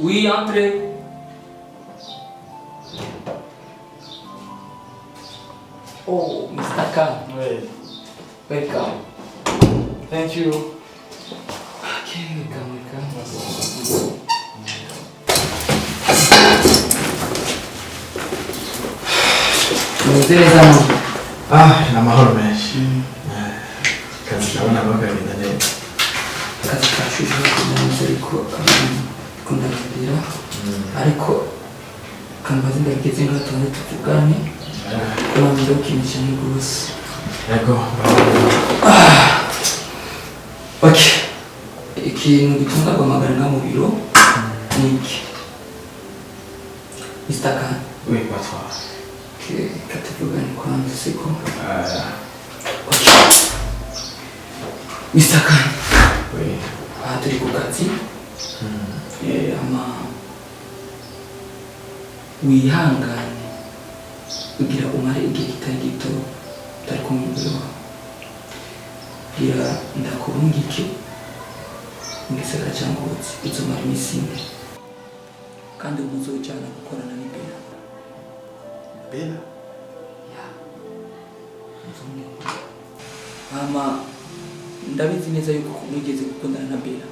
Oui, entrez. Oh, Mr. Khan. Oui. Welcome. Thank you. Okay, welcome. Isezerano. Ni amahoro menshi. Kazi kabona bakagenda neza. Akazi kashuje kunaza ariko kundarira. Ariko kambaze ndageze ngatonde tuvugane. Kurambe ukinisha ni gose. Yego. Okay. Ikintu gitunga guhamagara mu biro ni iki? Mr. Khan. Oui, pas toi. Okay, katuvugane kwanza siko. Okay. Mr. Khan. Oui. Turi ku kazi. Ama wihangane kugira umare igihe kitari gito utari kumwe n'umugore wawe. Gira ndakurungike mu gisagara cya Ngozi uzomara iminsi ine kandi muzojyana gukorana n'Ibera. Bella? Ya. Ama ndabizi neza yuko mwigeze gukundana na Bella.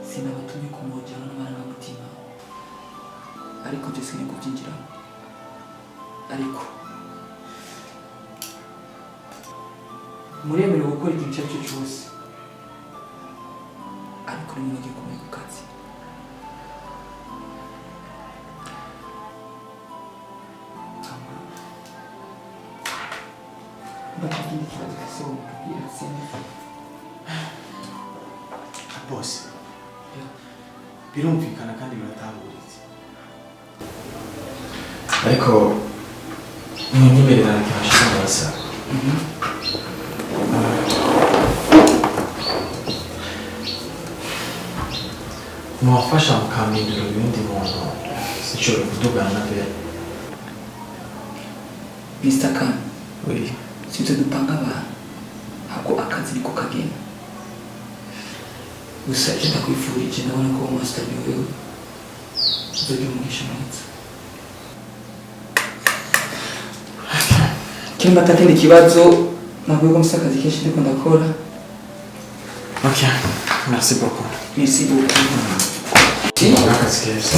Sinabatumye kumujyana n'amarangamutima. Ariko je sinye kubyinjiramo. Ariko muremerewe gukora ikintu icyo ari cyo cyose. Ariko nimujye kumenya ku kazi. Bakindi kibazo kasoro mubwira sinzi. Boss. Birumvikana kandi biratamburitse. Ariko mwenyemerera cyashaka basa. Mwafasha mukambindura ibindi muntu sinshobora kudugana na Bella. Mr. Khan. Oui. Sibyo dupanga abantu. Hako akazi niko kagenda. Gusa icyo ndakwifurije ndabona ko master niwe uzogira umugisha mwiza. Kimba atakindi kibazo nabwo ko akazi kenshi ndiko ndakora. Ok, merci beaucoup. Merci beaucoup. Si? Akazi keza.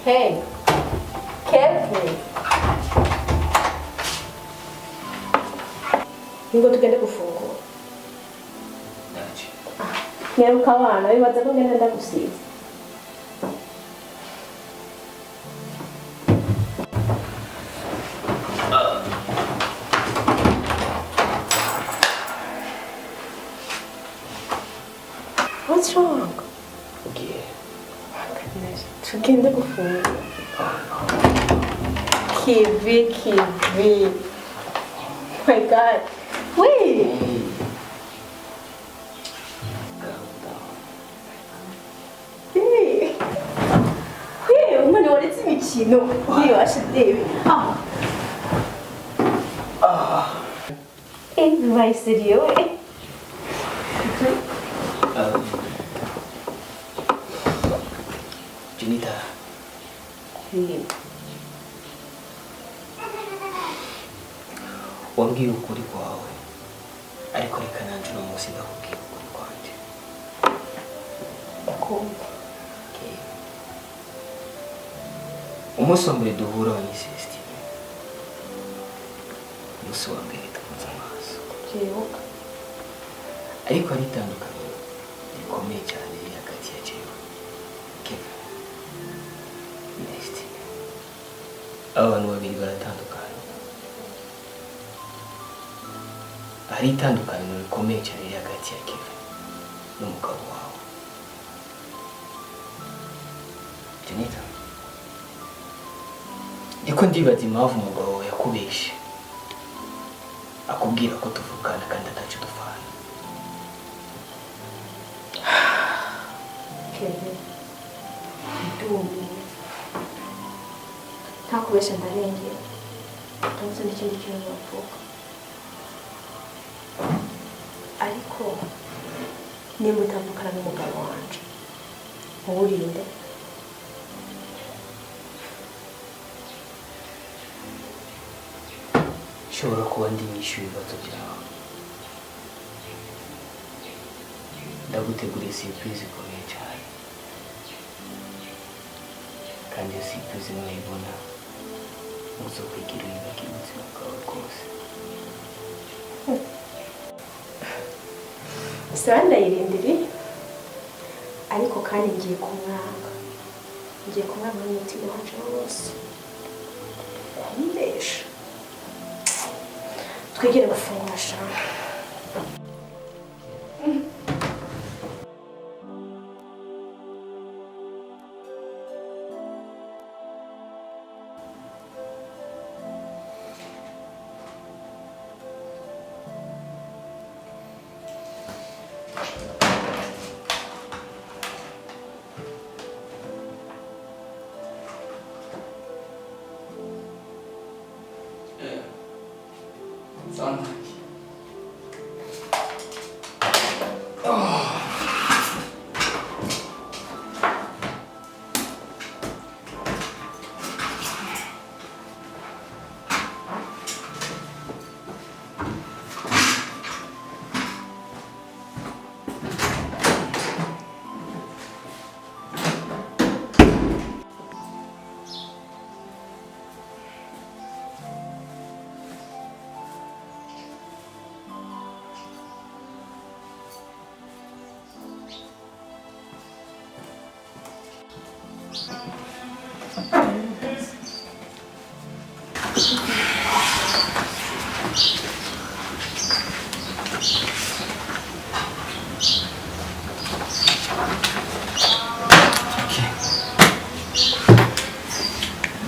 Hey, Kevin. Ngo tugende gufungura. Ndaje. Nyaruka abana bibaza ko ngenda ndagusiza. What's wrong? Okay. Tugende gufungura. Kivi. My God. Wait. Hey, umwana waretse imikino. Ntibashe David. Vai serio? Junita. wambwiye ukuri kwawe ariko reka nanje no munsi ndakubwira ukuri kwanje. Ndakumva. Umunsi wa mbere duhura wanyisesti, umunsi wa mbere tukunze amaso, Byibuka. ariko hari itandukanye rikomeye cyane riri hagati ya jewe Kevin na Estine. Aba bantu babiri baratandukanye. Hari itandukaniro rikomeye cyane riri hagati ya Kevin n'umugabo wawe. Janita, ndiko ndibaza impamvu umugabo wawe yakubeshe akubwira ko tuvukana kandi ataco dupfana. Kevin. Ndumiwe. Ntakubesha ndarengera. Ndetse n'ikindi kintu bavuga. Ariko nimba utavukana n'umugabo wanje uwurinde. Nshobora kuba ndi nyinshi ibibazo byawe. Ndaguteguriye surprise ikomeye cyane, kandi iyo surprise nuyibona uzokwigira uyibagire ubuzima bwawe bwose. Sawa ndayirindiri ariko kandi ngiye kumwanga. Ngiye kumwanga n'umutima wanje wose. Kumbesha. Twigire gufungura shamba. Sana.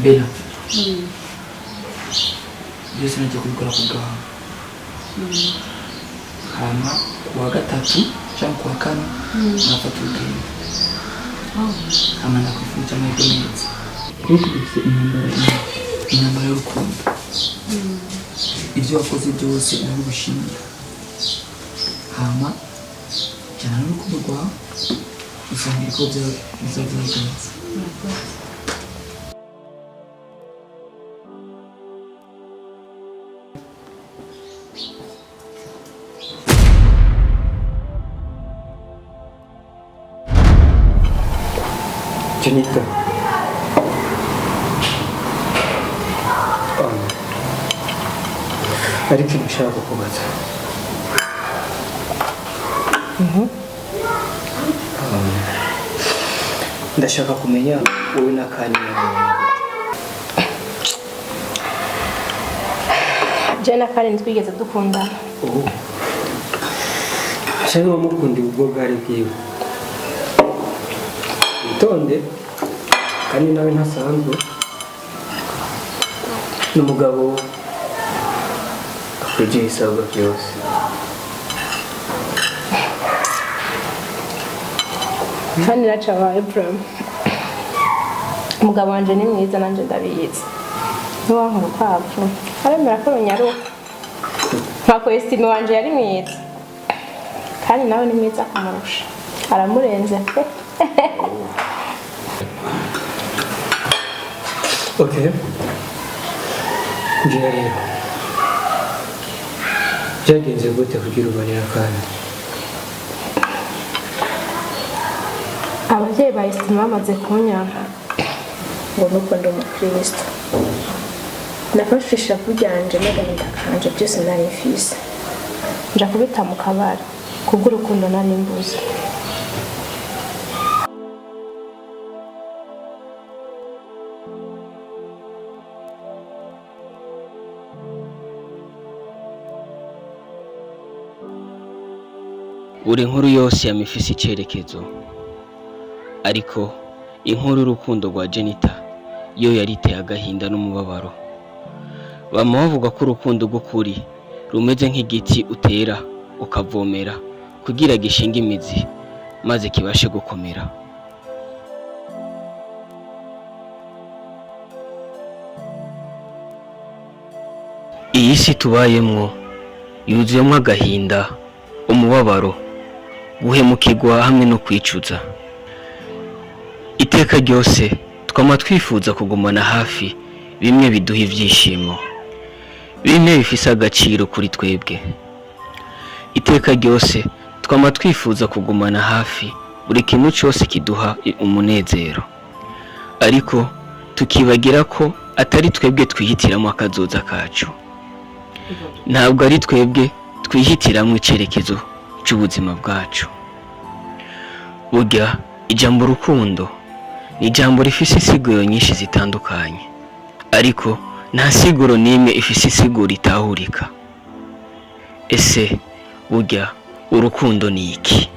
Bella. Byose nagiye kubikora ku bwawe. Hama kuwa gatatu cyangwa kuwa kane nafata urugendo. Hama ndakwifuriza amahirwe meza. Ntukubise intambara y'urukundo. Ibyo wakoze byose ndabigushimira. Hama jyana n'urukundo rwawe usanga ko bizagenze. Janita, hari ikintu nshaka kukubaza. Ndashaka kumenya wowe na Kanya. Je na Karen twigeze dukundana. Shaka wamukunda ubwo bwari bwiwe. Itonde kandi nawe ntasanzwe n'umugabo akwegeye isabwa byose. Kandi nacabaye Abraham. Umugabo wanje ni mwiza nanje ndabizi. Ntiwanka urupapuro. Aremera ko runyaruka. Ntako Estime wanje yari mwiza. Kandi nawe ni mwiza kumurusha. Aramurenze pe. Okay. Njye rero byagenze gute kugira ubonera akana? ababyeyi ba Estima bamaze kunyanka ngo nuko ndi umukristo, nafashe ishavu ryanje n'agahinda kanje byose nari mfise nja kubita mu kabari kubw'urukundo nari mbuze. buri nkuru yose yamifise icerekezo, ariko inkuru y'urukundo rwa Jenita yo yari iteye agahinda n'umubabaro. Bama bavuga ko urukundo rw'ukuri rumeze nk'igiti utera ukavomera kugira gishinge imizi maze kibashe gukomera. Iyi si tubayemwo yuzuyemwo agahinda, umubabaro, guhemukirwa hamwe no kwicuza. Iteka ryose twama twifuza kugumana hafi bimwe biduha ivyishimo, bimwe bifise agaciro kuri twebwe. Iteka ryose twama twifuza kugumana hafi buri kintu cyose kiduha umunezero, ariko tukibagira ko atari twebwe twihitiramo akazoza kacu. Ntabwo ari twebwe twihitiramo icerekezo cy'ubuzima bwacu. Burya ijambo rukundo ni ijambo rifise insiguro nyinshi zitandukanye, ariko nta siguro n'imwe ifise insiguro itahurika. Ese burya urukundo ni iki?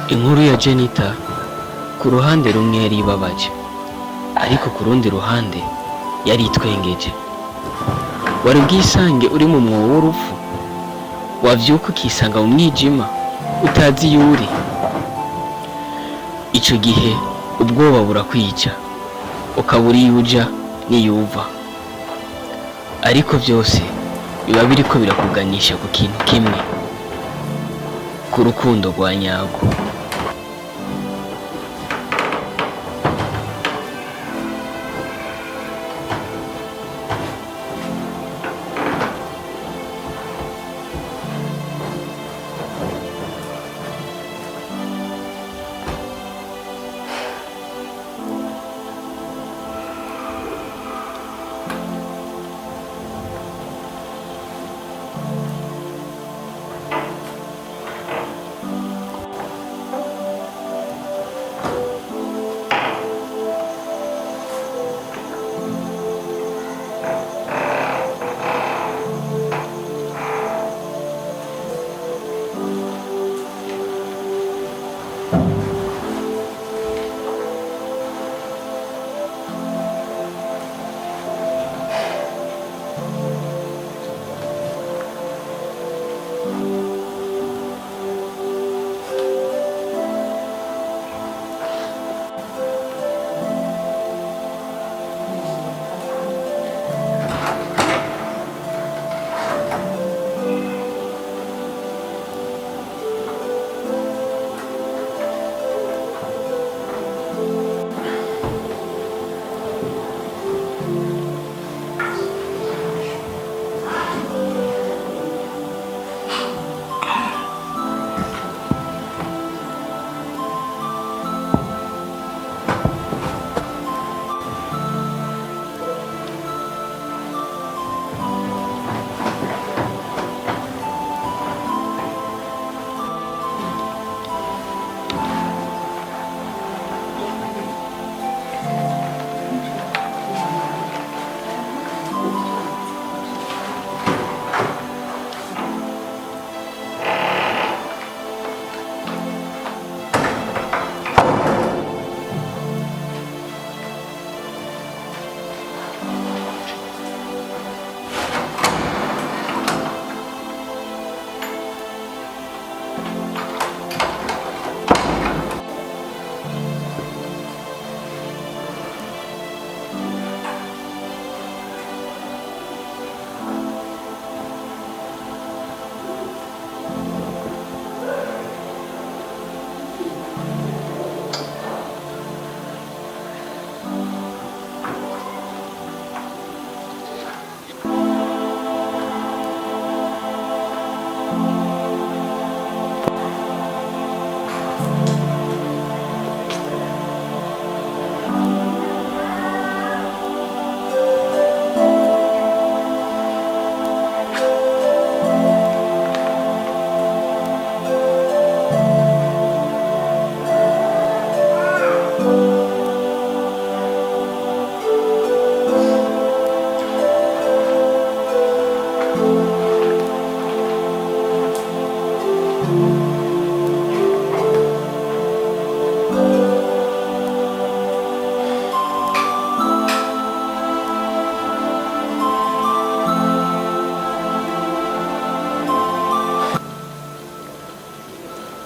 Inkuru ya Jenita ku ruhande rumwe yari ibabaje, ariko ku rundi ruhande yari itwengeje. Wari bwisange uri mu mwobo w'urupfu, wavyuka ukisanga mu mwijima utazi iyo uri. Ico gihe ubwoba burakwica, ukabura iyo uja n'iyo uva, ariko vyose biba biriko birakuganisha ku kintu kimwe, ku rukundo rwa nyarwo.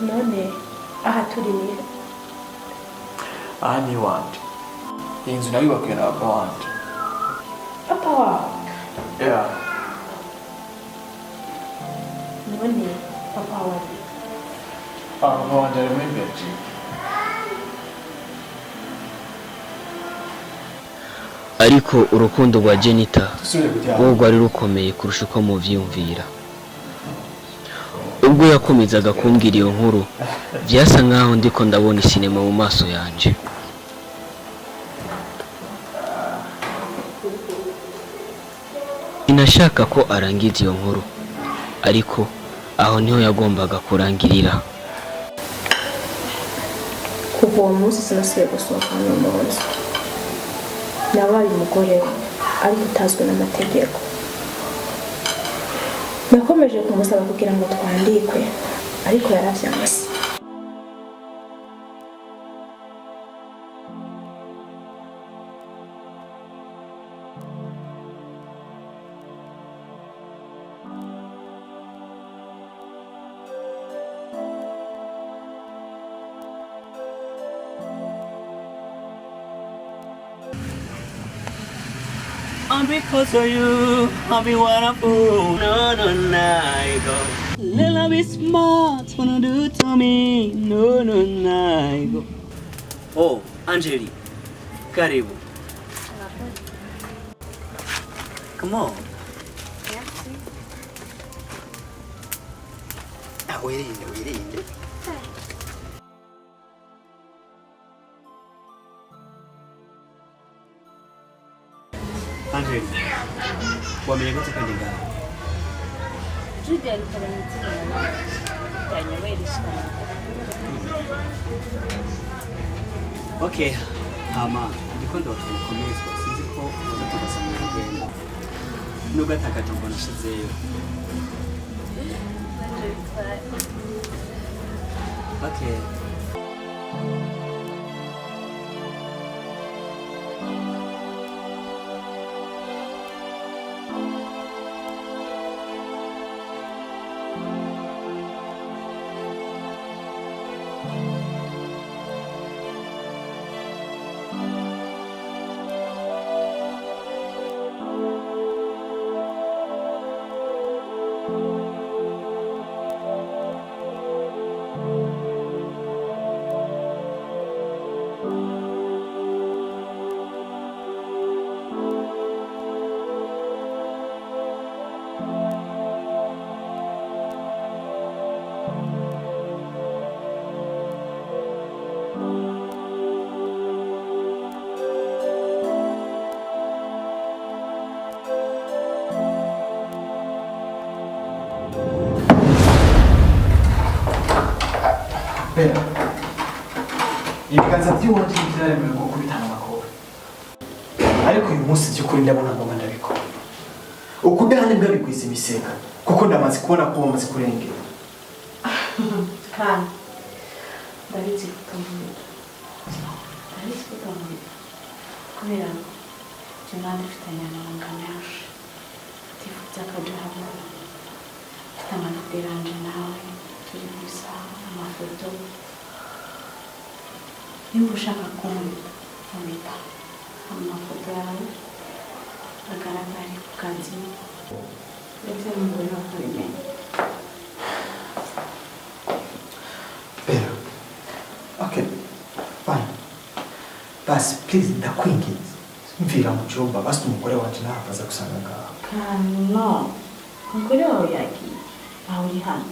none aha turi ni aha ni iwanje. Iyi nzu nayubakiwe na papa wanje. papa wawe? Yeah. none papa wawe Papa wanje ari muri Belgique. Ariko urukundo rwa Jenita Dusubire kuryama. rwo rwari rukomeye kurusha uko muvyumvira. Ubwo yakomezaga kumbwira iyo nkuru, vyasa nkaho ndiko ndabona isinema mu maso yanje. inashaka ko arangiza iyo nkuru, ariko aho niho yagombaga kurangirira. kuva uwo munsi sinasubiye gusohoka hano mu nzu. Nabaye umugore we ariko utazwi n'amategeko. Nakomeje kumusaba kugira ngo twandikwe ariko yaravyanse. And because of you, I'll be wonderful. No, no, no, go. Little bit smart, wanna do to me. No, no, no, go. Oh, Angeli, karibu. Come on. Ah, wirinde. Angeli, wamenye gute kandi ngaho? Judy alikuwa ananitia yanywelishwa. Okay, hama ndiko ndakomezwa sinzi ko uza tugasa mu rugendo. Nubwo atakajumbo nashizeyo. Okay. Bera, ibiganza by'uwanje byaremewe gukubitana amakobwa, ariko uyu munsi by'ukuri ndabona ngoma ndabikora. Ukudahana mbwa bigwiza imisega kuko ndamaze kubona ko wamaze kurengera. Kandi ndabizi kutamubwira kubera ngo icyo nandi mfitanye amabanga menshi tifuza akaja hamwe mfite amanota yanje nawe turi gusa amafoto niba ushaka kumubita amafoto yawe agaragara ku kazi ndetse n'umugore wa kubimenya. Bera, okay, fine. Basi please ndakwinginze mvira mu cyumba basi umugore wanje nahavaza gusanga ngaho. Kandi no umugore wawe yagiye aho uri hano.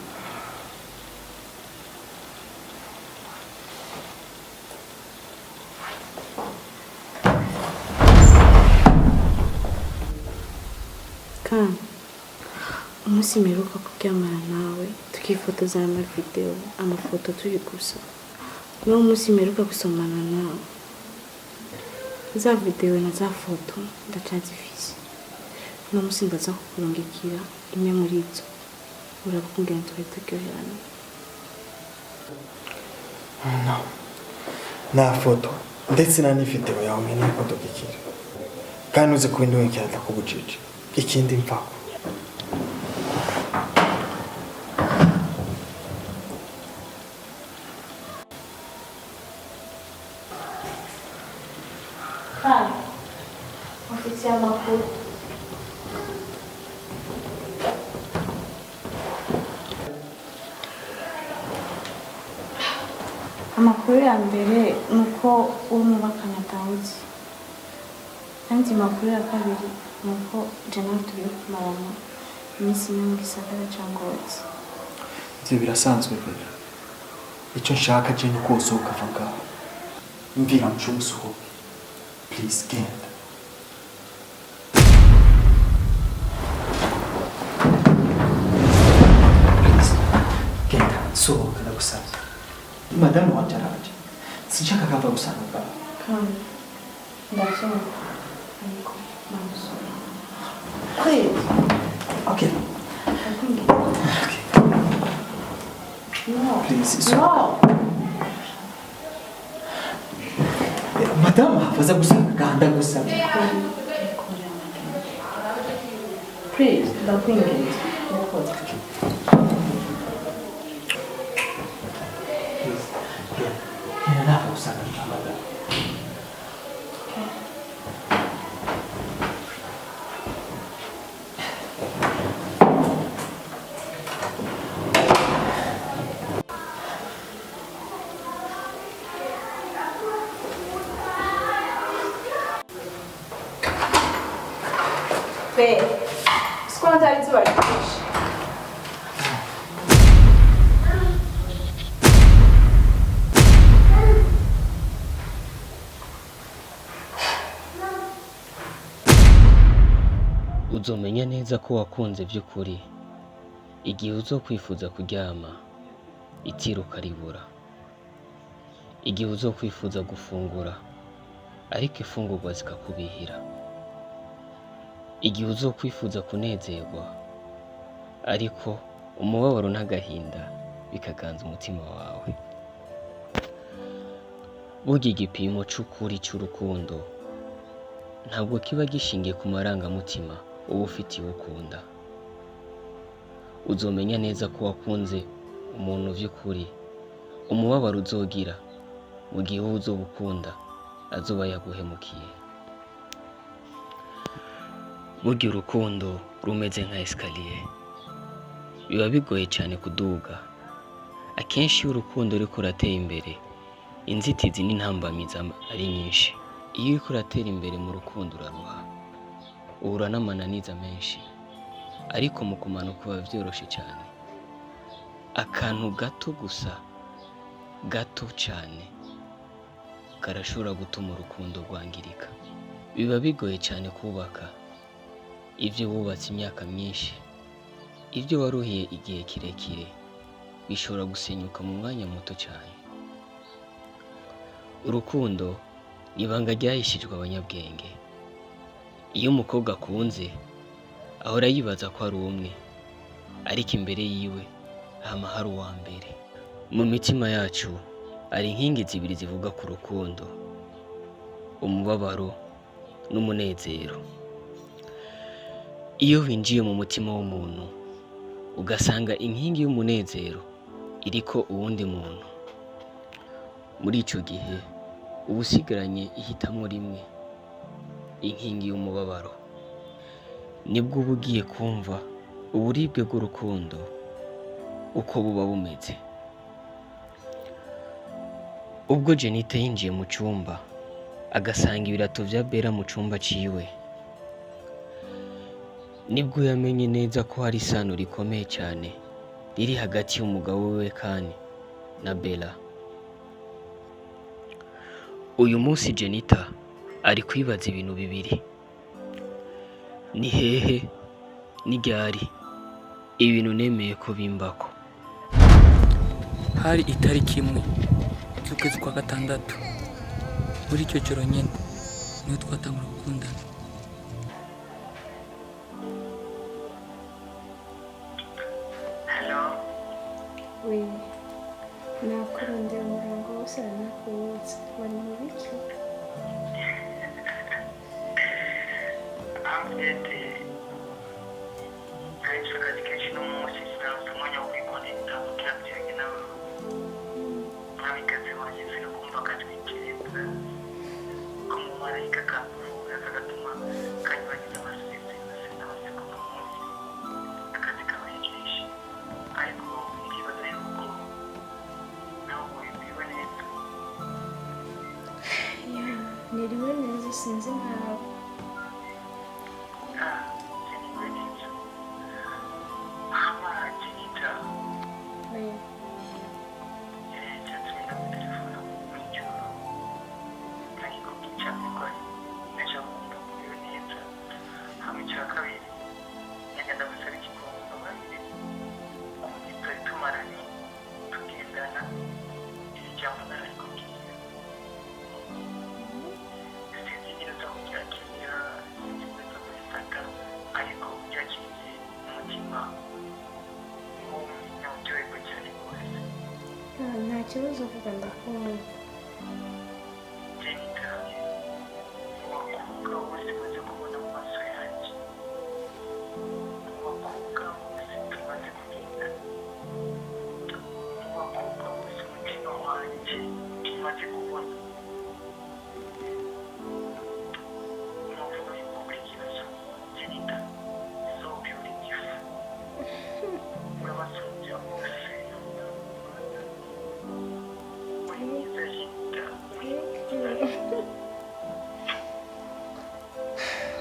Kandi umunsi mperuka kuryamana nawe tukifotozanya amavideo amafoto turi gusa n'uwo munsi mperuka gusomana nawe za video na za foto ndacazifise uno munsi ndaza kukurungikira imwe muri izo urabukungena turyoherana. No, na foto ndetse na video yawe nkeneye ko dukikira kandi uze kubindungikira ndakubucece ikindi mfako. Kandi ufite amakuru ya mbere ni uko uwo mubakanya atawuzi, kandi amakuru ya kabiri ni uko jana turi kumarana iminsi imwe mu gisagara ca Ngozi. Ivyo birasanzwe rero, icyo nshaka je ni uko usohoka ava ngaho, mvira mu cyumba usohoke, please genda. madamu wanje araje sinshaka kava gusanga kandi ndabyumva ariko namusura kwezi okay ndakwinginze no please no madamu hafaza gusanga gahanda gusa please ndakwinginze ndakoze ntabwo gusanga madamu Beh, squanta izuba ryinshi. Uzomenya neza ko wakunze by'ukuri igihe uzokwifuza kuryama itiro ukaribura, igihe uzokwifuza gufungura ariko ifungurwa zikakubihira, igihe uzokwifuza kunezerwa ariko umubabaro n'agahinda bikaganza umutima wawe. Burya igipimo c'ukuri c'urukundo ntabwo kiba gishingiye ku marangamutima uba ufitiye ukunda. Uzomenya neza ko wakunze umuntu by'ukuri umubabaro uzogira mu gihe wowe uzobukunda azoba yaguhemukiye. Burya urukundo rumeze nka esikariye, biba bigoye cyane kuduga. Akenshi iyo urukundo ruriko ruratera imbere inzitizi n'intambamizi ari nyinshi. Iyo uriko uratera imbere mu rukundo uraruha, uhura n'amananiza menshi, ariko mu kumanuka biba byoroshe cyane. Akantu gato gusa, gato cyane, karashobora gutuma urukundo rwangirika. Biba bigoye cyane kubaka ibyo wubatse imyaka myinshi, ibyo waruhiye igihe kirekire bishobora gusenyuka mu mwanya muto cyane. Urukundo ni ibanga ryahishijwe abanyabwenge. Iyo umukobwa akunze ahora yibaza ko ari umwe, ariko imbere yiwe hama hari uwa mbere. Mu mitima yacu hari inkingi zibiri zivuga ku rukundo: umubabaro n'umunezero. Iyo winjiye mu mutima w'umuntu ugasanga inkingi y'umunezero iriko uwundi muntu, muri ico gihe uba usigaranye ihitamo rimwe, inkingi y'umubabaro. Nibwo uba ugiye kumva uburibwe bw'urukundo uko buba bumeze. Ubwo Jenita yinjiye mu cyumba agasanga ibirato vya Bella mu cyumba ciwe, nibwo yamenye neza ko hari isano rikomeye cyane riri hagati y'umugabo we Kane na Bella. Uyu munsi Jenita ari kwibaza ibintu bibiri: ni hehe, ni ryari ibintu nemeye ko bimbako. Hari itariki imwe y'ukwezi kwa gatandatu, muri icyo joro nyine niho twatangura gukundana. we nakurondera umurongo wose aranakuwutse wari mu biki niriwe neza sinzi nkawe kibazo vuga ndakumva.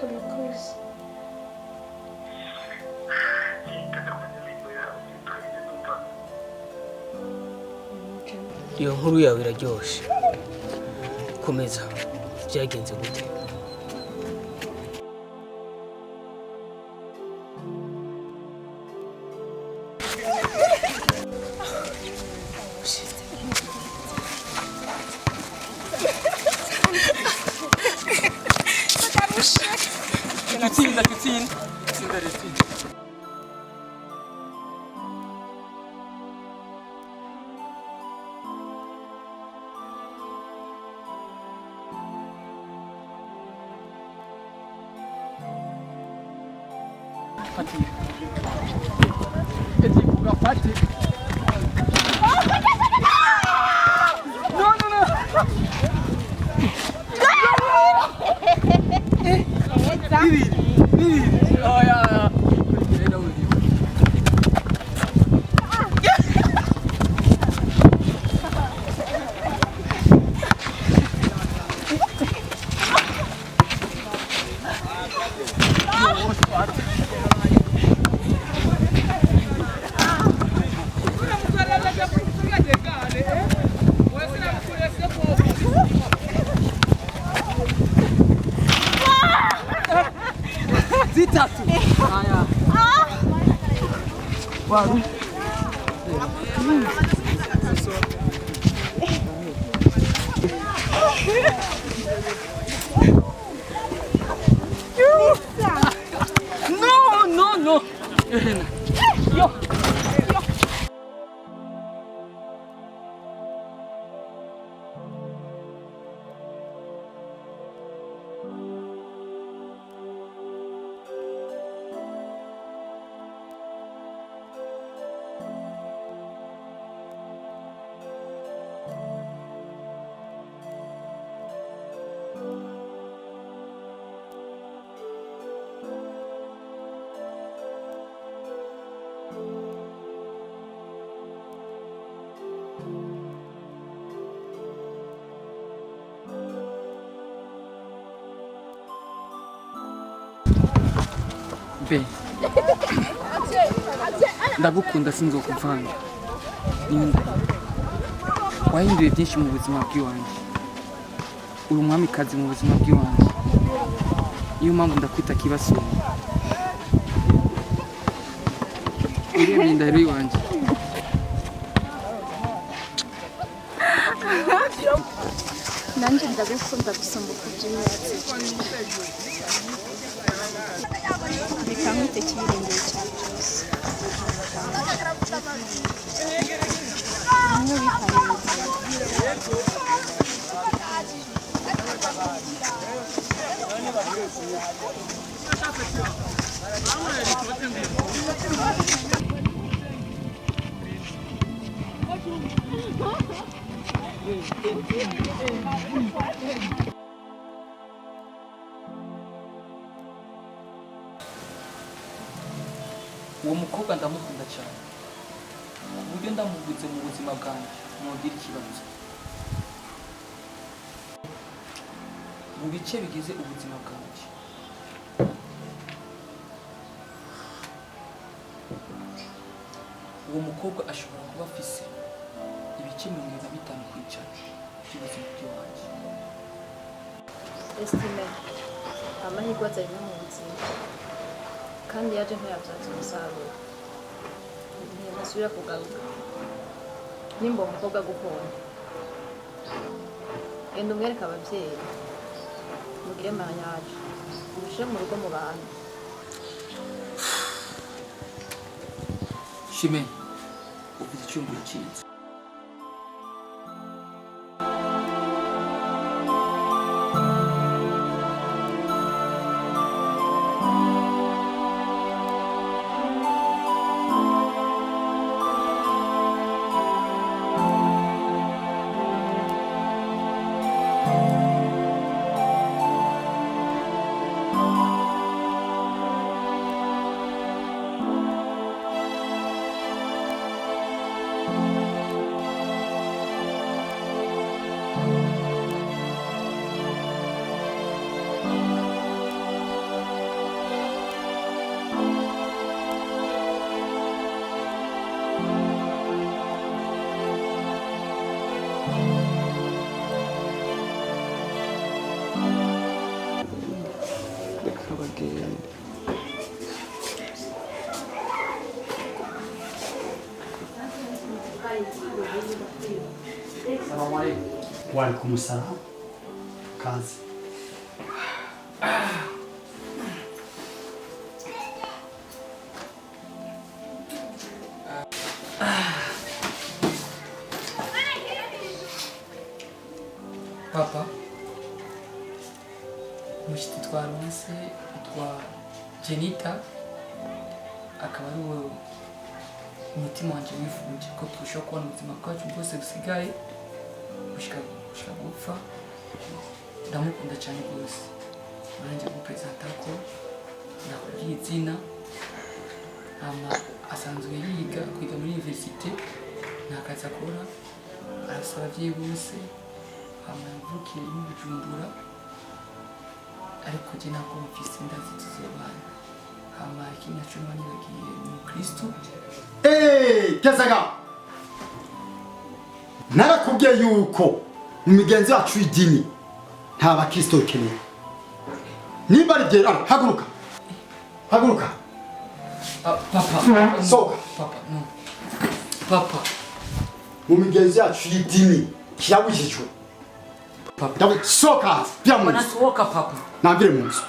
Urakoze. Iyo nkuru yawe iraryoshe. Komeza. Byagenze gute? Kitsinda. Zitatu. Haya. Waru. No. Yo. Be. Ndagukunda sinzokuvanga. Ninda. Wahinduye byinshi mu buzima bw'iwanjye. Uri umwamikazi mu buzima bw'iwanjye. Niyo mpamvu ndakwita kibasumba. Uri indahiro y'iwanjye. Nanjye ndabikunda gusoma kubyimyatsi. Reka nkwite kibirengeye cyane cyose. Bimwe Uwo mukobwa ndamukunda cyane. Ku buryo ndamugutse mu buzima bwanjye ntugira ikibazo. Mu bice bigize ubuzima bwanjye. Uwo mukobwa ashobora kuba afise ibice 50 ku ijana by'ubuzima bw'iwanjye. Estime amahirwe azanye mu buzima kandi yaje ntiyabyaza umusaruro ntasubira kugaruka nimba umukobwa gukunda enda umwereke ababyeyi mugire mariage mushyire mu rugo mu bantu. Shime ufite icyumba cyiza. bagende. Salamu alaikum. Wa alaikum salam. Kazi. Papa, mushiti twaronse twa Jenita akaba ari wowe umutima wanje wifuje ko turushaho kubona ubuzima bwacu bwose busigaye gushika gupfa. Ndamukunda cyane rwose. Uranje gupresenta ko nakubwiye izina asanzwe kwiga muri universite ntakazi akora arasaba ababyeyi bose yavukiye mu Bujumbura ariko jye ntabwo mfise ndazi tuzobana ikindi naco nibagiye mu Kristo. Kezaga narakubwiye yuko mu migenzi yacu y'idini nta bakristo ukeneye. Niba ari bye haguruka Papa soka papa no papa mu migenzi yacu y'idini kirabujijwe. Papa Dawe soka bya mu nasohoka papa nambire mu nzu.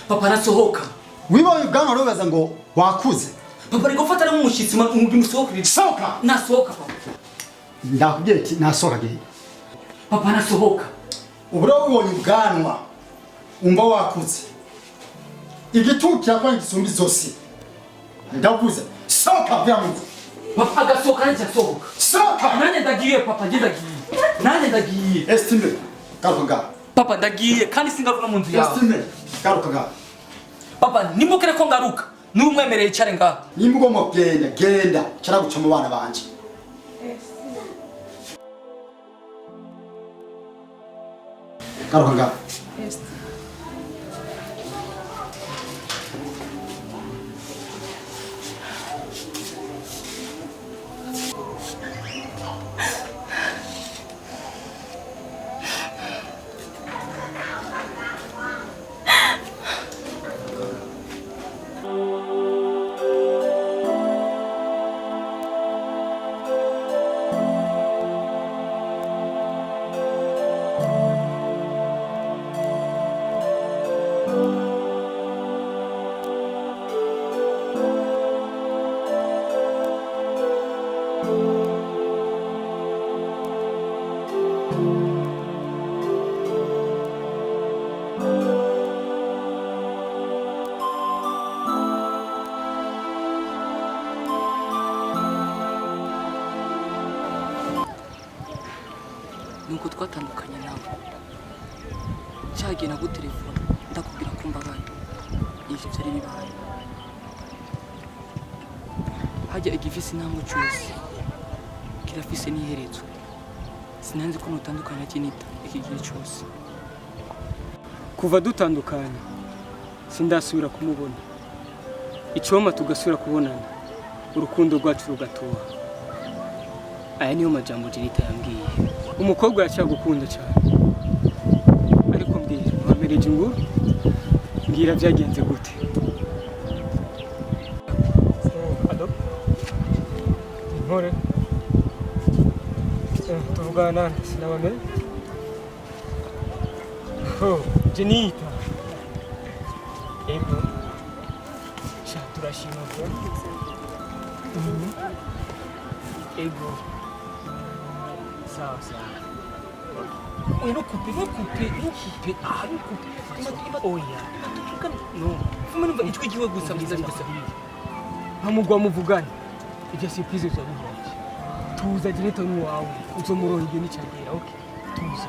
Papa nasohoka Wibonye ubwanwa robaza ngo wakuze. Papa riko fata ari umushitsi musohoka Soka nasohoka papa. Ndakubwiye ati nasoka gihe. Papa nasohoka. Uburo wibonye ubwanwa umva wakuze. Igitutu cyakwa gisumbi zose. Ndavuze soka bya mu nzu. Papa agasohoka nanjye asohoka. Soka Nanjye ndagiye papa nanjye ndagiye. Estime garuka. Papa ndagiye kandi singaruka mu nzu yawe. Estime garuka. Papa nimukere ko ngaruka n'umwemereye cyane ngaho. Nimbugo mo genda cyaraguca mu bana banje. Garuka. Nuko twatandukanye nawe cyagiye nagutelefona ndakubwira ko mbabaye ivyo byari bibaye hajya igifisi ntango cyose kirafise n'iherezo sinanzi ko nutandukanya Jenita iki gihe cyose. Kuva dutandukanye sindasubira kumubona. Icoma tugasubira kubonana urukundo rwacu rugatoha. Aya niyo majambo Jenita yambwiye. Umukobwa yacyagukunda cyane. Ariko mbwira wamereje ngo mbwira byagenze gute? Ado Ntore tuvugana sinabame. Jenita ego turashima ko ego sawa nukupe oya no fuma numva ijwi giwe gusa byiza gusa nkamugwa muvugana ije surprise zo bibaje tuza Jenita ni wawe uzomuronge n'icagera okay tuza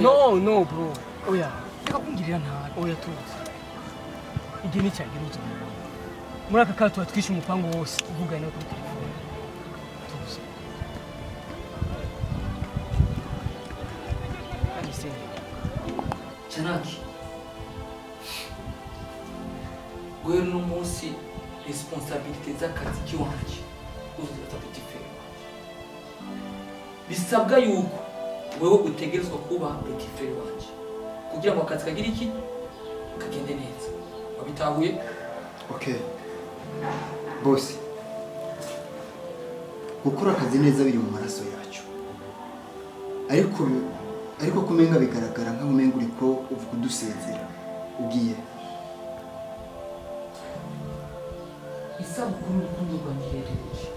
no bro oya reka kungirira nta oya tuza ije n'icagera uzomuronge muri aka kato atwisha umupango wose uvugana kuri telefone tuza Chanaki wewe n'umunsi responsabilité z'akazi kiwanje uzata petit bisabwa yuko wewe utegerezwa kuba petit frère wanje kugira ngo akazi kagira iki kagende neza wabitahuye Okay. Boss. Gukora akazi neza biri mu maraso yacu. Ariko kumenga bigaragara nka umenga uriko uvuga udusezera. Ugiye. isabukuru y'urukundo rwanjye irerereje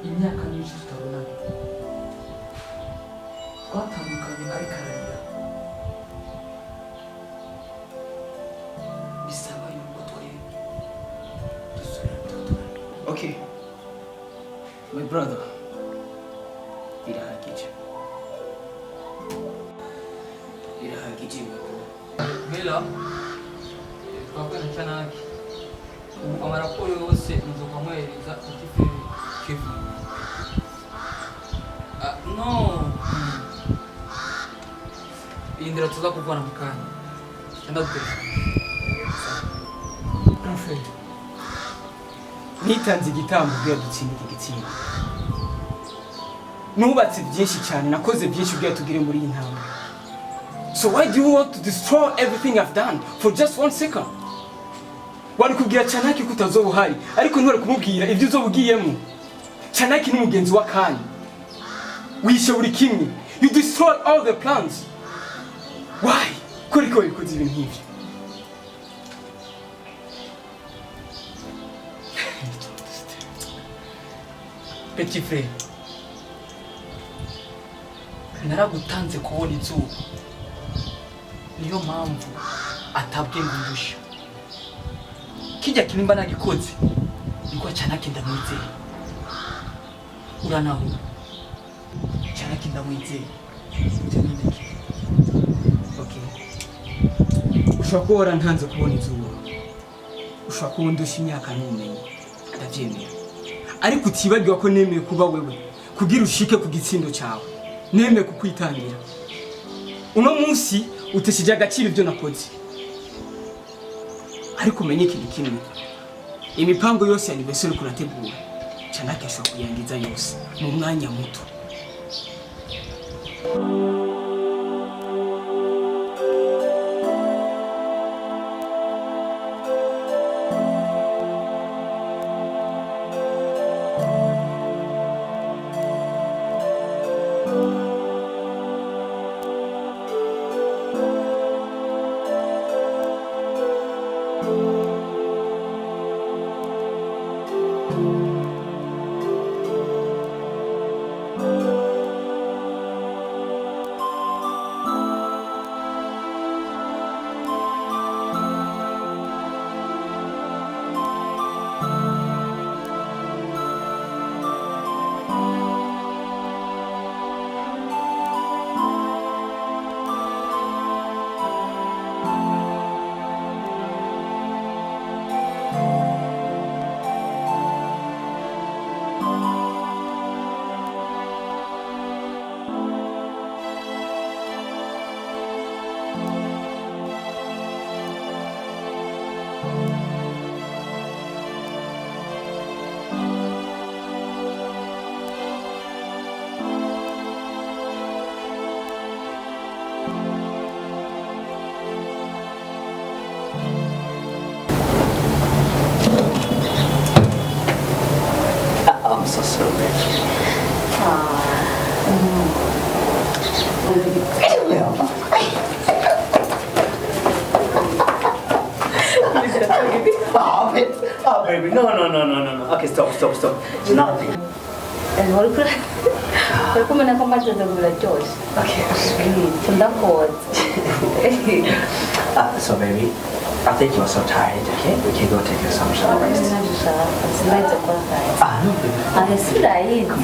imyaka myinshi tutabonana twatandukanye ari kararira bisaba yuko twebwe dusubira tugaturana. Okay. My brother. Birahagije. Birahagije bro. Bela twakwana canaki ubu amaraporo yose nzoka mwereza utifere kevu no indira tuza kuvana mu kanya ndagutera Parfait. Nitanze igitambo bya dutsinda iki gitsinda. Nubatse byinshi cyane nakoze byinshi bya tugire muri iyi ntambwe. So why do you want to destroy everything I've done for just 1 second? Wari kubwira Chanaki kutazoba uhari ariko ntwari kumubwira ibyo uzobugiyemo. Chanaki ni mugenzi wa Kani. Wishe buri kimwe. You destroyed all the plans. Why? Kuriko bikoze ibintu nk'ibyo. petit frère naragutanze kubona izuba niyo mpamvu atabwe ngo ndusha kijya kinimba nagikoze niko Chanaki ndamwizeye uranaho Chanaki ndamwizeye Okay. Ushobora kuba warantanze kubona izuba. Ushobora kuba ndusha imyaka n'ubumenyi. Ndabyemera. Ariko utibagirwa ko nemeye kuba wewe kugira ushike ku gitsindo cyawe. Nemeye kukwitangira. Uno munsi uteshije agaciro ibyo nakoze. Ariko umenye ikintu kimwe. Imipango yose ya anniversaire kurategura. Chanaki ashobora kuyangiza yose mu mwanya muto. I'm so sorry. Oh, baby, no. Okay, stop. It's nothing. Kumenya ko maze biraryoshye. Okay. Ndakoze. So, baby, I think you're so tired, okay? We can go take you some short rest. Sinaiza kwa kaya. No, baby. Sinaiza.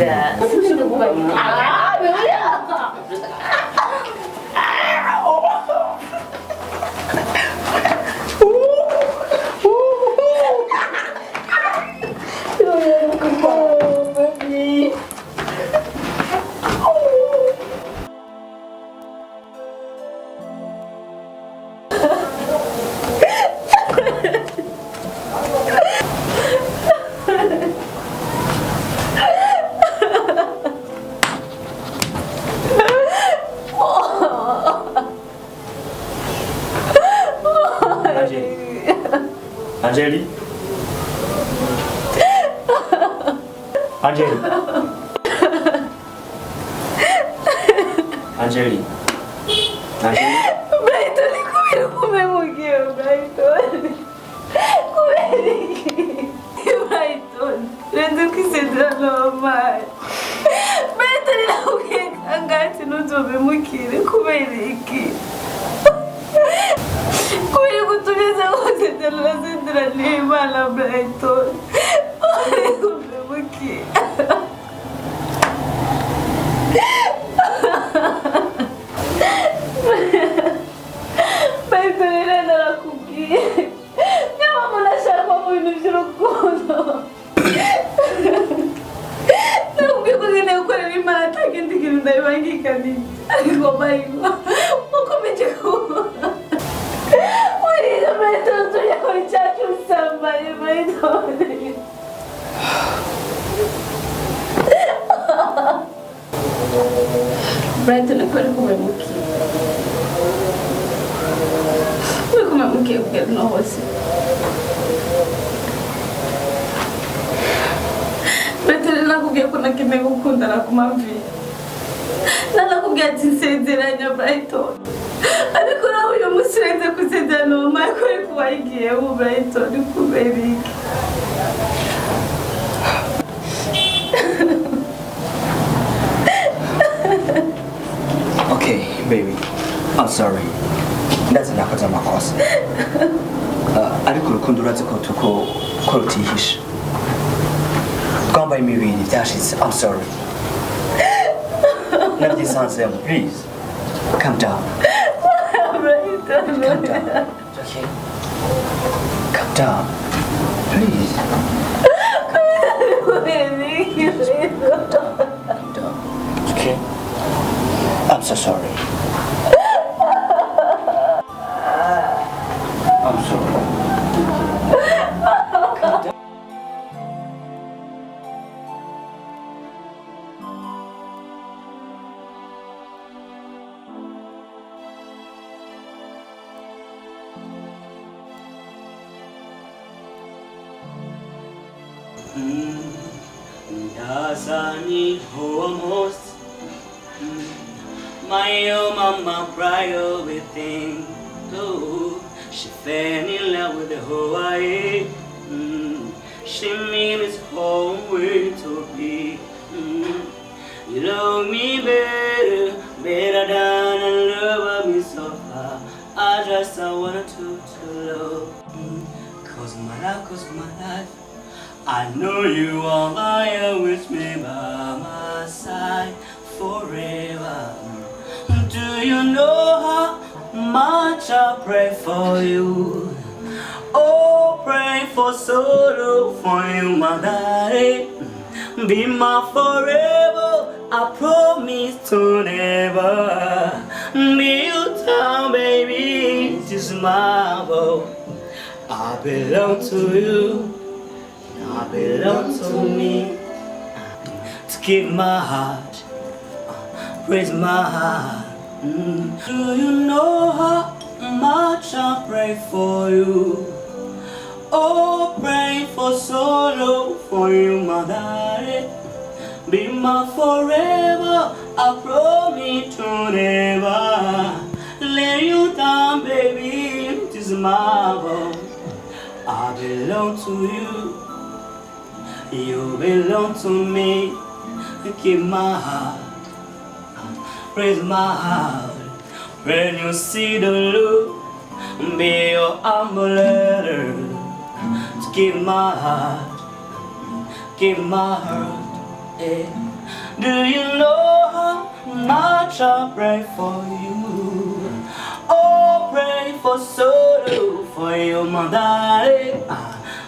Angeli. Angeli. Angeli. Angeli. Angeli. Brighton, kubera kumemubwira Brighton. Kubera iki? Brighton, renze kwisezerano wampaye. Brighton nakubwiye kangahe ntuzobimukire kubera iki? Kubera kutumiza gusezerana n'Imana Brighton. Kubimukire. Brighton narakubwiye. Niba munashaka mu bintu by'urukundo. Nakubwiye ko nkeneye gukorera Imana atagenda ikintu ndabibangikaniye. Ariko Brighton, ukomeje kuba. Uriya Brighton tujya kuri cyacu usambaye Brighton. Brighton kweli kumemukira. Wewe kumemukira kugera no hose. Brighton nakubwiye ko nakeneye gukundana kumamvi. Nanakubwiye ati nsezeranya Brighton. Ariko nawe uyu munsi urenze kusezerana wampaye ko ariko wayigiyeho Brighton kubera iki? Okay, baby. I'm sorry. Ndazi nakoze amakosa. Ariko urukundo urazi ko rutihisha. Twambaye imibiri byashize. I'm sorry. Nabyisanzemo. Please. Calm down. Calm down. Okay? Calm down. Please. Calm down. Okay? I'm so sorry. I'm sorry. Calm down. Dasani almost. My old mama cried everything. Oh, she fell in love with the Hawaii. She made his whole way to be. You love me better than I love me so far. I just wanted to love. Cause my life. I know you are lying with me by my side forever. Do you know how much I pray for you? Oh, pray for solo for you, my daddy. Be my forever, I promise to never be you down, baby. This is my vow. I belong to you. I belong to me. To keep my heart, praise my heart. Do you know how much I pray for you? Oh, pray for solo for you, my daddy. Be my forever, I promise to never let you down, baby. This is my vow. I belong to you. You belong to me. Keep my heart, raise my heart. When you see the look, be your umbrella. To keep my heart, yeah. Do you know how much I pray for you? Oh, pray for solo for you, my darling.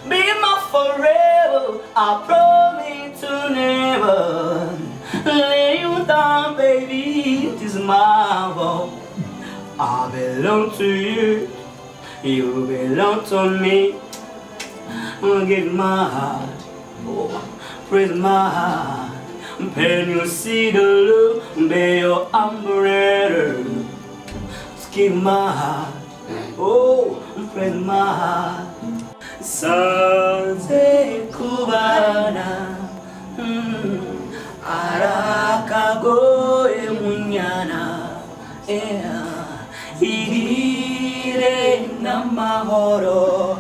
Be my forever, I promise to never lay you down, baby. This is my vow. I belong to you, you belong to me. Give my heart, oh, praise my heart. When you see the look, be your umbrella. Keep my heart. Oh, friend of mine. Sanze kubana arakagoye munyana igire n'amahoro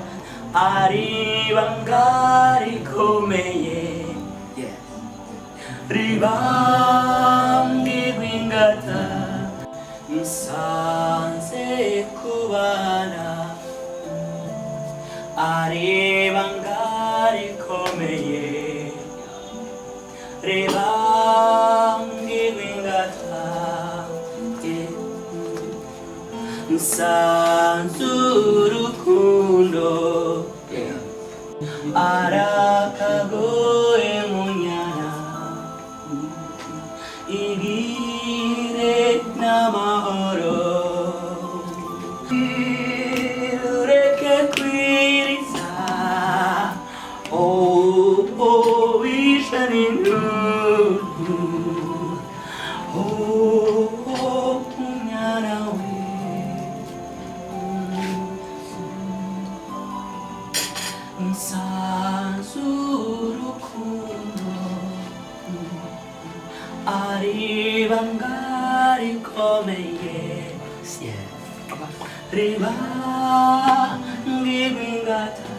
aribanga rikomeye ribangi gwingata nsanze kubana aribanga rikomeye ribangi gwingata nsanze urukundo arakagoye munyana igire n'amahoro ureke kwiriza wishani ndugu munyana we nsanze urukundo aribanga rikomeye ribangi gwingata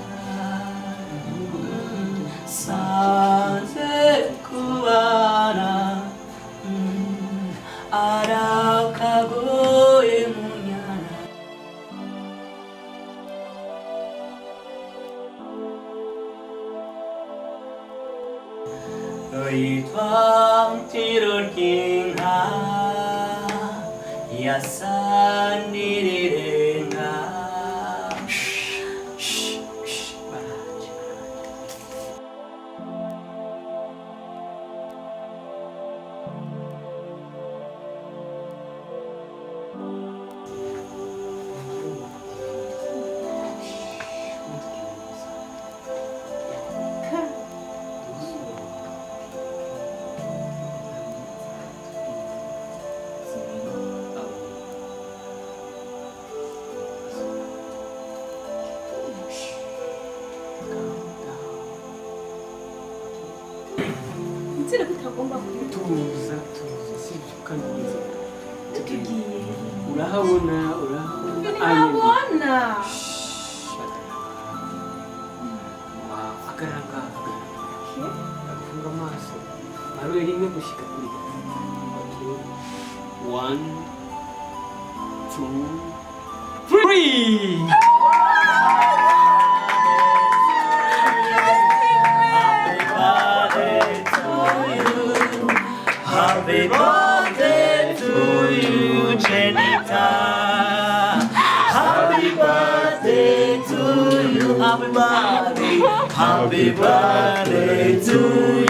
sanze kubana arakagoye munyana Yitwa mtiro ry'inka yasanirirenga Nzira bitagomba tuza sibyo kandi neza tugiye. urahabona Nabona. akaranga agafunga amaso arube rimwe gushika kuri 1 2 3 Happy birthday to you, Jenita. Happy birthday to you. Happy birthday. Happy birthday to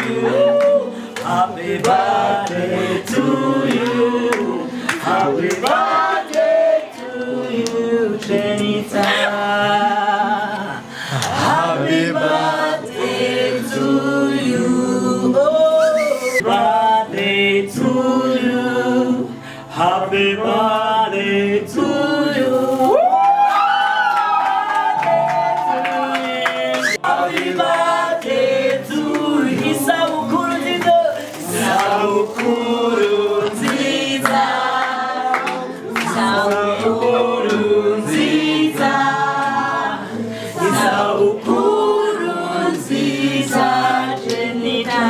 you. Happy birthday to you. Happy birthday to you, Jenita. Happy birthday to you. Birthday to you. Happy birthday to you. Happy birthday to you. Isabukuru nziza. Isabukuru nziza. Isabukuru nziza. Isabukuru nziza, Jenita.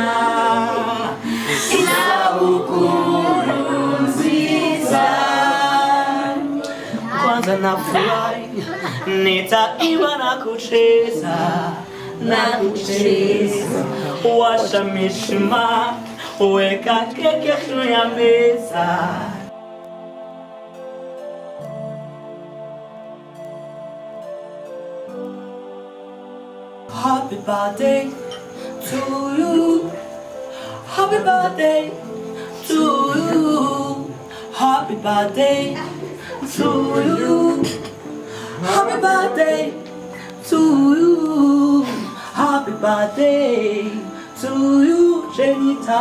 Isabukuru nziza. Kwanza nafurahi nitaimba na kucheza washa mishumaa weka keki juu ya meza. Happy birthday to you. Happy birthday to you. Happy birthday to you. Happy birthday to you. Happy birthday to you, Jenita.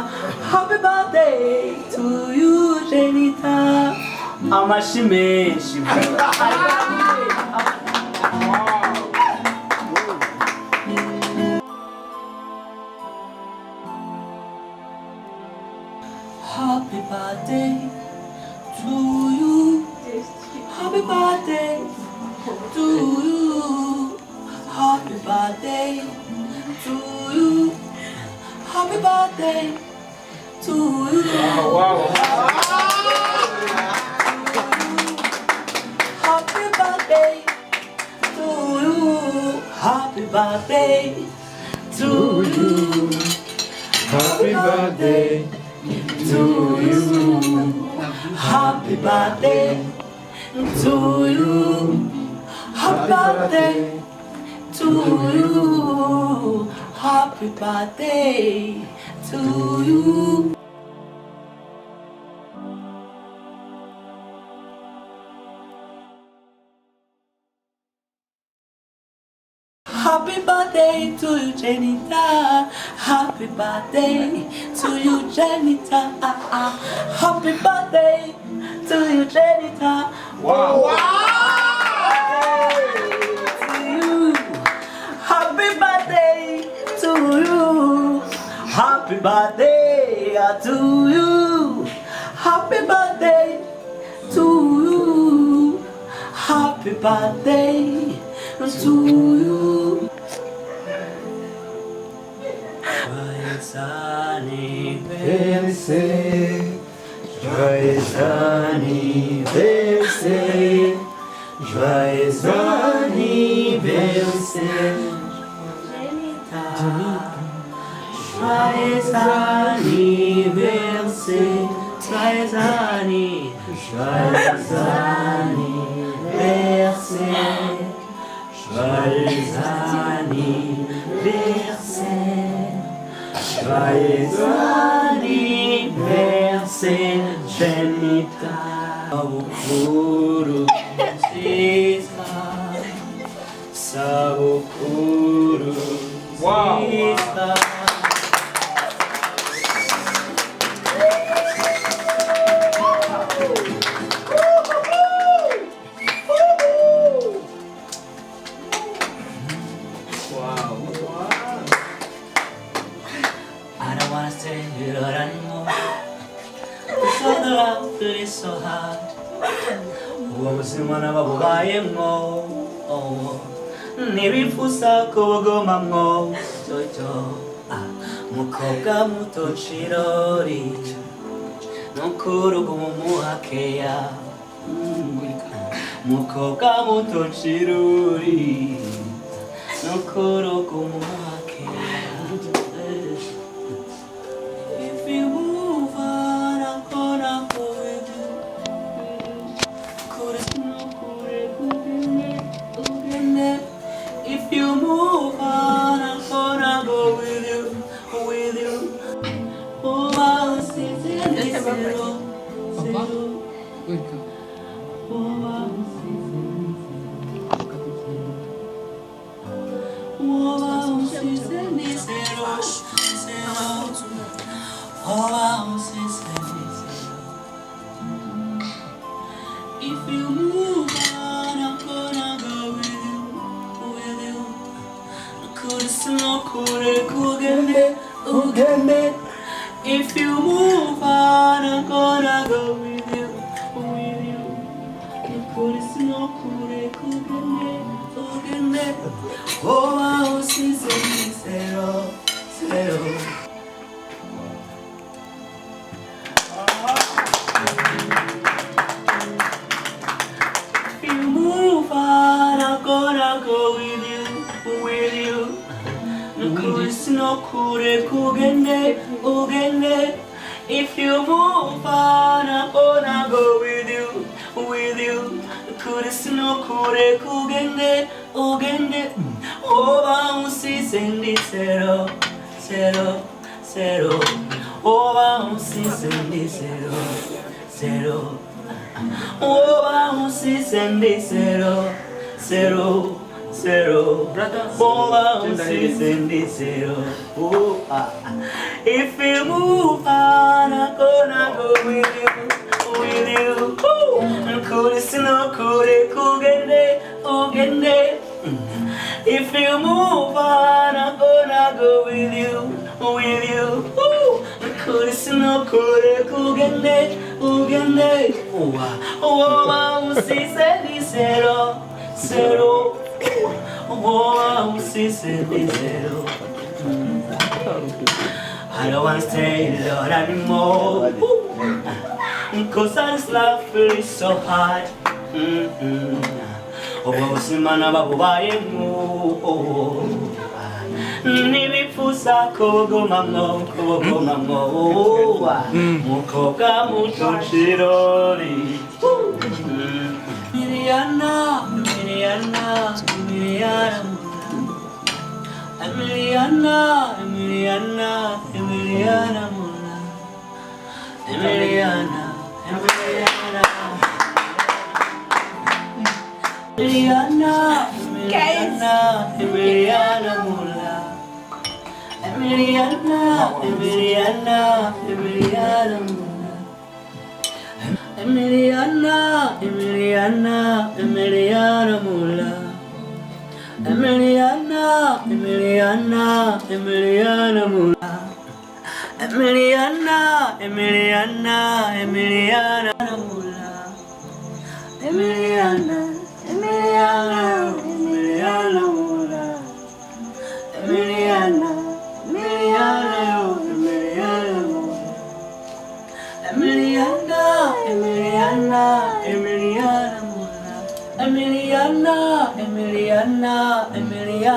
Happy birthday to you, Jenita. Amashimeshi. to you. Happy birthday to you. Happy birthday to you. Happy birthday to you. Happy birthday to you. Happy birthday to you. Happy birthday to you. Happy birthday to you. Happy birthday to you. Happy birthday to you, Janita. Happy birthday to you, Janita. Happy birthday to you, Janita. Wow. To you. Happy birthday to you. Happy birthday to you. Happy birthday to you. Happy birthday to you. Joyeux anniversaire, joyeux anniversaire, joyeux anniversaire, joyeux anniversaire, joyeux anniversaire. Joyeux anniversaire, joyeux anniversaire, Janita. Sabukuru Sisa, Sabukuru Sisa. It's so hard. Ubuzima nababubayemwo, nibifuza kubugumamwo. Jojo, mukobwa muto chirori, nukuru kumumuhakeya. Mukobwa muto chirori, nukuru kumumuhakeya. If you move on, I'm gonna go with you. If you move on, I'm gonna go with you, with you. Oh, I'll see zero. Welcome. Oh, I'll see zero. Oh, I'll see zero. If you move on, I'm gonna go with you, with you. If you move on, I'm gonna go with you, with you. Oh, I'll see zero, zero. If you move on, I'm gonna go with you, with you. If you move on, I'm gonna go with you, with you. Oh, bounce sendi zero, zero, zero. Oh, bounce sendi zero, zero. Oh, bounce sendi zero, zero, zero. Oh, bounce sendi zero. Oh, if you move on, I'm gonna go with you, with you. If you move on, I'm gonna go with you, with you. Isezerano. Oh, Isezerano. I don't wanna stay alone anymore. Cause this life feels so hard. Obasimana babubayemo. Nibifuza kogomamwo. Mukobwa mutuchirori. Emiliana.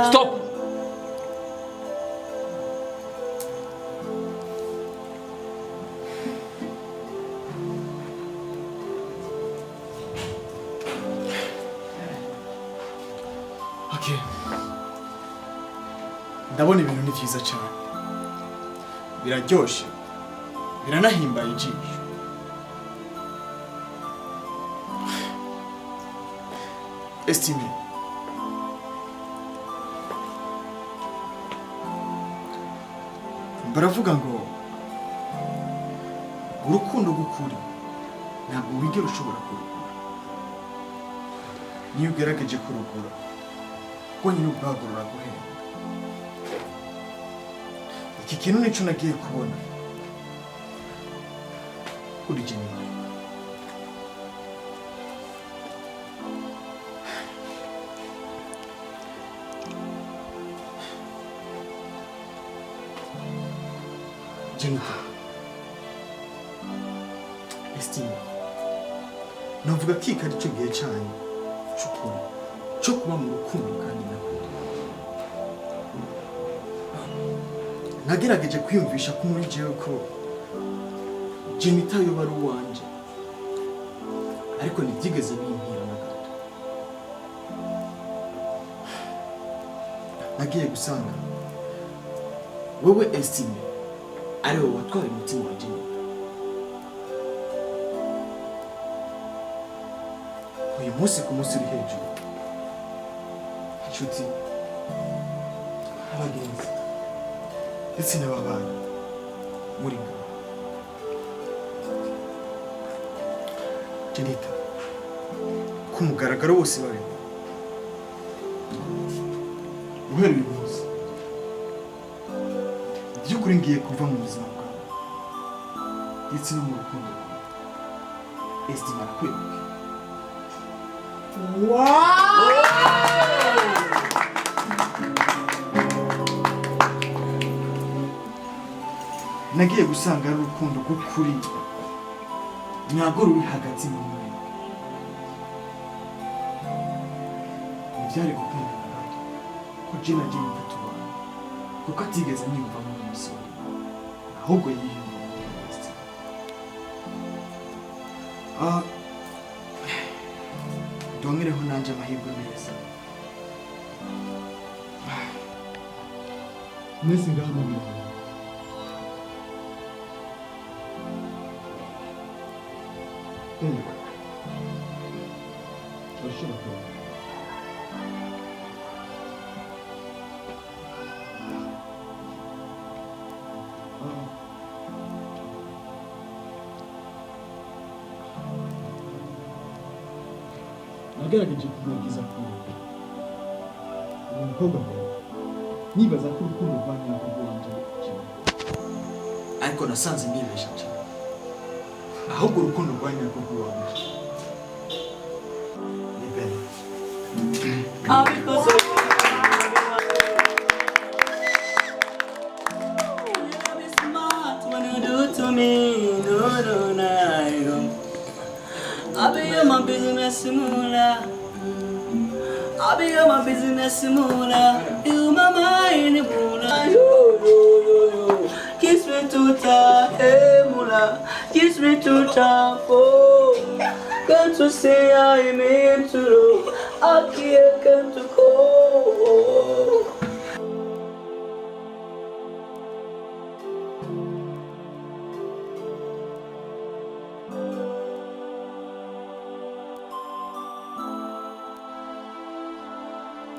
Stop! Okay. Ndabona ibintu ni byiza cyane. Biraryoshe. Biranahimbaye ijisho. Estime. Baravuga ngo urukundo gukuri ntabwo wigera ushobora kurukura. Niyo ugerageje kurukura konyine ubwagurura guhenda. Iki kintu nico nagiye kubona kuri Jennifer. Jennifer, Estime, navuga ko iki ari cyo gihe cyane cy'ukuri cyo kuba mu rukundo kandi nakuri. Nagerageje kwiyumvisha ko muri jewe ko Jennifer yoba ari uwanje, ariko ntibyigeze bimpira na gato. Nagiye gusanga wowe Estime ari wowe watwaye umutima wa Jennifer. Uyu munsi ku munsi uri hejuru, inshuti, abagenzi ndetse n'ababanyi muri ngaho. Jennifer, ku mugaragaro wose babibona, guhera uyu munsi by'ukuri ngiye kuva mu buzima bwawe ndetse no mu rukundo rwawe. Estime arakwibuke. Nagiye gusanga ari urukundo rw'ukuri ntabwo ruri hagati mu mwe. Ntibyari gukunda na gato ko Jena Jennifer tubana, kuko atigeze niyumvamo n'umusore, ahubwo yiyumva muri Estime. Dongereho nanjye amahirwe meza. Mwese ngaho mubibona. Urashobora kubona. Nagerageje kumubwiza ko umukobwa wawe nibaza ko urukundo rwanyu rwanje cyane, ariko nasanze nibesha cyane, ahubwo urukundo rwanyu rwanje ni bene. All because of you. Love is smart when you do to me. No, no, I'll be on my business, Simula. I'll be on my business, Simula. You, my mind, Mula. Yo. Kiss me to ta, hey, Mula. Kiss me to ta, oh. Can't you say I mean to do? I can't to call.